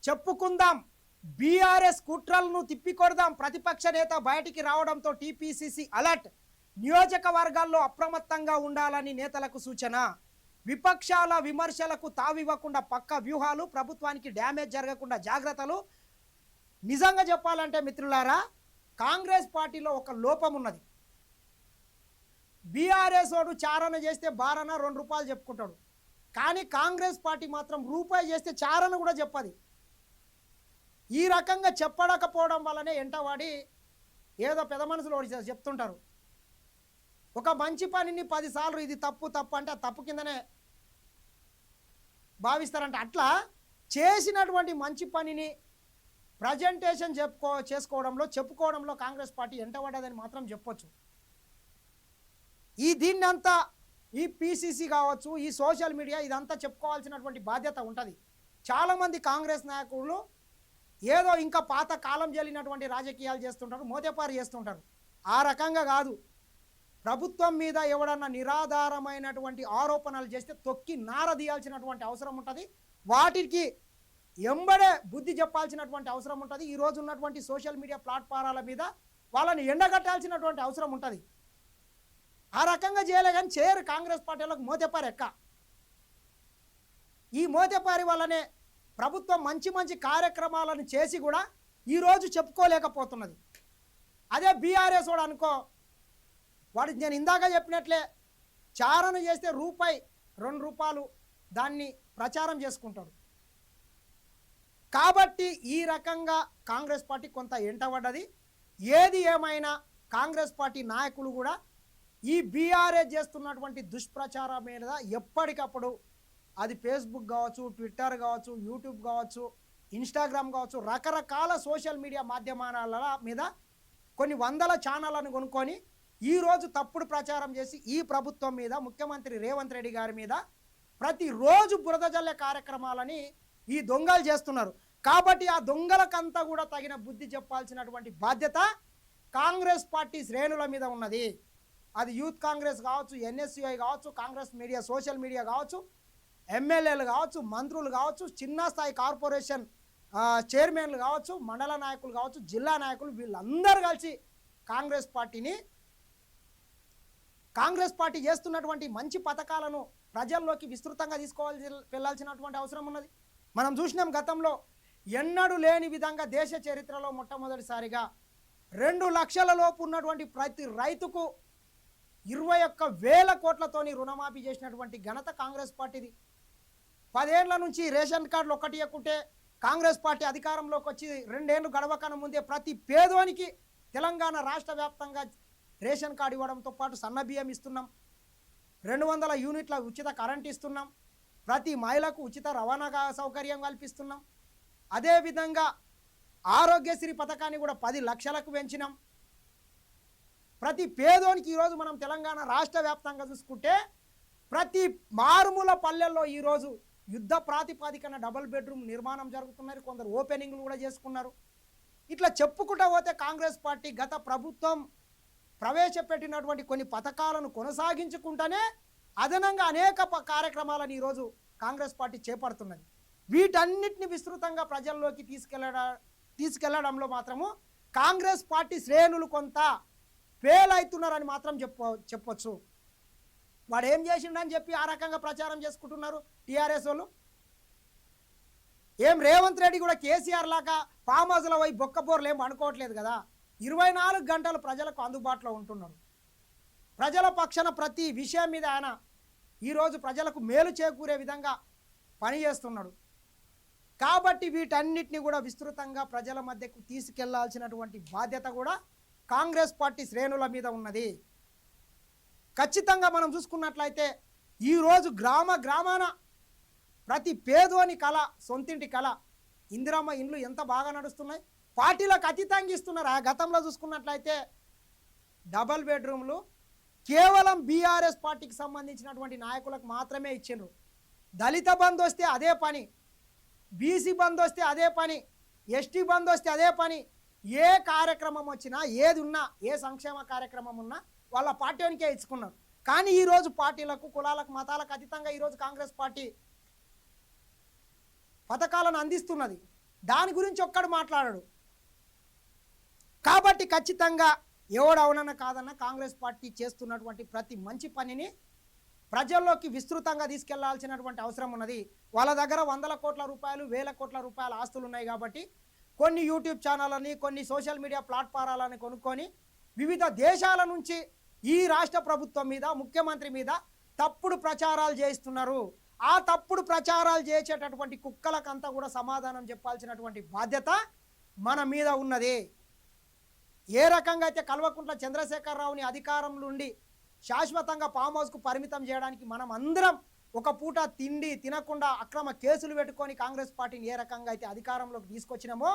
చెప్పుకుందాం, బీఆర్ఎస్ కుట్రలను తిప్పికొడదాం. ప్రతిపక్ష నేత బయటికి రావడంతో టీపీసీసీ అలర్ట్. నియోజకవర్గాల్లో అప్రమత్తంగా ఉండాలని నేతలకు సూచన. విపక్షాల విమర్శలకు తావివ్వకుండా పక్క వ్యూహాలు, ప్రభుత్వానికి డ్యామేజ్ జరగకుండా జాగ్రత్తలు. నిజంగా చెప్పాలంటే మిత్రులారా, కాంగ్రెస్ పార్టీలో ఒక లోపం ఉన్నది. బీఆర్ఎస్ వాడు చారణ చేస్తే బారన 2 రూపాయలు చెప్పుకుంటాడు, కానీ కాంగ్రెస్ పార్టీ మాత్రం రూపాయి చేస్తే చారణ కూడా చెప్పది. ఈ రకంగా చెప్పడకపోవడం వల్లనే ఎంటవాడి ఏదో పెద్ద మనుషులు చెప్తుంటారు. ఒక మంచి పనిని 10 సార్లు ఇది తప్పు తప్పు అంటే ఆ తప్పు కిందనే భావిస్తారంట. అట్లా చేసినటువంటి మంచి పనిని ప్రజెంటేషన్ చెప్పుకోవడంలో కాంగ్రెస్ పార్టీ ఎంటబడ్డదని మాత్రం చెప్పొచ్చు. దీన్నంతా ఈ పీసీసీ కావచ్చు, ఈ సోషల్ మీడియా ఇదంతా చెప్పుకోవాల్సినటువంటి బాధ్యత ఉంటుంది. చాలామంది కాంగ్రెస్ నాయకులు ఏదో ఇంకా పాత కాలం చెల్లినటువంటి రాజకీయాలు చేస్తుంటారు, మోతేపారు చేస్తుంటారు. ఆ రకంగా కాదు. ప్రభుత్వం మీద ఎవడన్నా నిరాధారమైనటువంటి ఆరోపణలు చేస్తే తొక్కి నారదీయాల్సినటువంటి అవసరం ఉంటుంది. వాటికి ఎంబడే బుద్ధి చెప్పాల్సినటువంటి అవసరం ఉంటుంది. ఈరోజు ఉన్నటువంటి సోషల్ మీడియా ప్లాట్ఫారాల మీద వాళ్ళని ఎండగట్టాల్సినటువంటి అవసరం ఉంటుంది. ఆ రకంగా చేయలే కానీ చేయరు కాంగ్రెస్ పార్టీలకు మోతేపారు ఎక్క. ఈ మోతేపారి వల్లనే ప్రభుత్వం మంచి మంచి కార్యక్రమాలను చేసి కూడా ఈరోజు చెప్పుకోలేకపోతున్నది. అదే బీఆర్ఎస్ వాడు అనుకో, వాడు నేను ఇందాక చెప్పినట్లే చారణ చేస్తే రూపాయి 2 రూపాయలు దాన్ని ప్రచారం చేసుకుంటాడు. కాబట్టి ఈ రకంగా కాంగ్రెస్ పార్టీ కొంత ఎంటబడ్డది. ఏది ఏమైనా కాంగ్రెస్ పార్టీ నాయకులు కూడా ఈ బీఆర్ఎస్ చేస్తున్నటువంటి దుష్ప్రచారం మీద ఎప్పటికప్పుడు, అది ఫేస్బుక్ కావచ్చు, ట్విట్టర్ కావచ్చు, యూట్యూబ్ కావచ్చు, ఇన్స్టాగ్రామ్ కావచ్చు, రకరకాల సోషల్ మీడియా మాధ్యమాల మీద కొన్ని వందల ఛానళ్లను కొనుక్కొని ఈరోజు తప్పుడు ప్రచారం చేసి ఈ ప్రభుత్వం మీద, ముఖ్యమంత్రి రేవంత్ రెడ్డి గారి మీద ప్రతిరోజు బురద జల్లే కార్యక్రమాలని ఈ దొంగలు చేస్తున్నారు. కాబట్టి ఆ దొంగలకంతా కూడా తగిన బుద్ధి చెప్పాల్సినటువంటి బాధ్యత కాంగ్రెస్ పార్టీ శ్రేణుల మీద ఉన్నది. అది యూత్ కాంగ్రెస్ కావచ్చు, ఎన్ఎస్యుఐ కావచ్చు, కాంగ్రెస్ మీడియా సోషల్ మీడియా కావచ్చు, ఎమ్మెల్యేలు కావచ్చు, మంత్రులు కావచ్చు, చిన్న స్థాయి కార్పొరేషన్ చైర్మన్లు కావచ్చు, మండల నాయకులు కావచ్చు, జిల్లా నాయకులు, వీళ్ళందరూ కలిసి కాంగ్రెస్ పార్టీ చేస్తున్నటువంటి మంచి పథకాలను ప్రజల్లోకి విస్తృతంగా వెళ్ళాల్సినటువంటి అవసరం ఉన్నది. మనం చూసినాం గతంలో ఎన్నడూ లేని విధంగా దేశ చరిత్రలో మొట్టమొదటిసారిగా 2 లక్షల లోపు ఉన్నటువంటి ప్రతి రైతుకు 21,000 కోట్లతోని రుణమాఫీ చేసినటువంటి ఘనత కాంగ్రెస్ పార్టీది. 10 ఏళ్ల నుంచి రేషన్ కార్డులు ఒక్కటి ఇవ్వకుంటే కాంగ్రెస్ పార్టీ అధికారంలోకి వచ్చి 2 ఏళ్ళు గడవకన ముందే ప్రతి పేదోనికి తెలంగాణ రాష్ట్ర వ్యాప్తంగా రేషన్ కార్డు ఇవ్వడంతో పాటు సన్న బియ్యం ఇస్తున్నాం, 200 యూనిట్ల ఉచిత కరెంట్ ఇస్తున్నాం, ప్రతి మహిళకు ఉచిత రవాణా సౌకర్యం కల్పిస్తున్నాం. అదేవిధంగా ఆరోగ్యశ్రీ పథకాన్ని కూడా 10 లక్షలకు పెంచినాం. ప్రతి పేదోనికి ఈరోజు మనం తెలంగాణ రాష్ట్ర వ్యాప్తంగా చూసుకుంటే ప్రతి మారుమూల పల్లెల్లో ఈరోజు యుద్ధ ప్రాతిపాదికన డబుల్ బెడ్రూమ్ నిర్మాణం జరుగుతున్నారు. కొందరు ఓపెనింగ్లు కూడా చేసుకున్నారు. ఇట్లా చెప్పుకుంటూ పోతే కాంగ్రెస్ పార్టీ గత ప్రభుత్వం ప్రవేశపెట్టినటువంటి కొన్ని పథకాలను కొనసాగించుకుంటూనే అదనంగా అనేక కార్యక్రమాలను ఈరోజు కాంగ్రెస్ పార్టీ చేపడుతున్నది. వీటన్నిటిని విస్తృతంగా ప్రజల్లోకి తీసుకెళ్లడంలో మాత్రము కాంగ్రెస్ పార్టీ శ్రేణులు కొంత ఫెయిల్ అవుతున్నారని మాత్రం చెప్పొచ్చు. వాడు ఏం చేసిండని చెప్పి ఆ రకంగా ప్రచారం చేసుకుంటున్నారు టీఆర్ఎస్ వాళ్ళు. ఏం రేవంత్ రెడ్డి కూడా కేసీఆర్ లాగా ఫామ్ హౌస్లో పోయి బొక్కబోర్లు ఏం అనుకోవట్లేదు కదా. 24 గంటలు ప్రజలకు అందుబాటులో ఉంటున్నాడు. ప్రజల పక్షాన ప్రతి విషయం మీద ఆయన ఈరోజు ప్రజలకు మేలు చేకూరే విధంగా పనిచేస్తున్నాడు. కాబట్టి వీటన్నిటిని కూడా విస్తృతంగా ప్రజల మధ్యకు తీసుకెళ్లాల్సినటువంటి బాధ్యత కూడా కాంగ్రెస్ పార్టీ శ్రేణుల మీద ఉన్నది. ఖచ్చితంగా మనం చూసుకున్నట్లయితే ఈరోజు గ్రామాన ప్రతి పేదోని కళ, సొంతింటి కళ, ఇందిరమ్మ ఇండ్లు ఎంత బాగా నడుస్తున్నాయి. పార్టీలకు అతీతంగా ఇస్తున్నారు. ఆ గతంలో చూసుకున్నట్లయితే డబల్ బెడ్రూమ్లు కేవలం బీఆర్ఎస్ పార్టీకి సంబంధించినటువంటి నాయకులకు మాత్రమే ఇచ్చిండ్రు. దళిత బంధు వస్తే అదే పని, బీసీ బంధు వస్తే అదే పని, ఎస్టీ బంధు వస్తే అదే పని. ఏ కార్యక్రమం వచ్చినా, ఏది ఉన్నా, ఏ సంక్షేమ కార్యక్రమం ఉన్నా వాళ్ళ పార్టీనికే ఇచ్చుకున్నారు. కానీ ఈరోజు పార్టీలకు, కులాలకు, మతాలకు అతీతంగా ఈరోజు కాంగ్రెస్ పార్టీ పథకాలను అందిస్తున్నది. దాని గురించి ఒక్కడు మాట్లాడడు. కాబట్టి ఖచ్చితంగా ఎవడు అవునన్నా కాదన్నా కాంగ్రెస్ పార్టీ చేస్తున్నటువంటి ప్రతి మంచి పనిని ప్రజల్లోకి విస్తృతంగా తీసుకెళ్లాల్సినటువంటి అవసరం ఉన్నది. వాళ్ళ దగ్గర 100 కోట్ల రూపాయలు 1000 కోట్ల రూపాయల ఆస్తులు ఉన్నాయి కాబట్టి కొన్ని యూట్యూబ్ ఛానళ్ళని కొన్ని సోషల్ మీడియా ప్లాట్ఫారాలని కొనుక్కొని వివిధ దేశాల నుంచి ఈ రాష్ట్ర ప్రభుత్వం మీద ముఖ్యమంత్రి మీద తప్పుడు ప్రచారాలు చేస్తున్నారు. ఆ తప్పుడు ప్రచారాలు చేసేటటువంటి కుక్కలకంతా కూడా సమాధానం చెప్పాల్సినటువంటి బాధ్యత మన మీద ఉన్నది. ఏ రకంగా అయితే కల్వకుంట్ల చంద్రశేఖరరావుని అధికారం నుండి శాశ్వతంగా ఫామ్ హౌస్కు పరిమితం చేయడానికి మనం అందరం ఒక పూట తిండి తినకుండా అక్రమ కేసులు పెట్టుకొని కాంగ్రెస్ పార్టీని ఏ రకంగా అయితే అధికారంలోకి తీసుకొచ్చినామో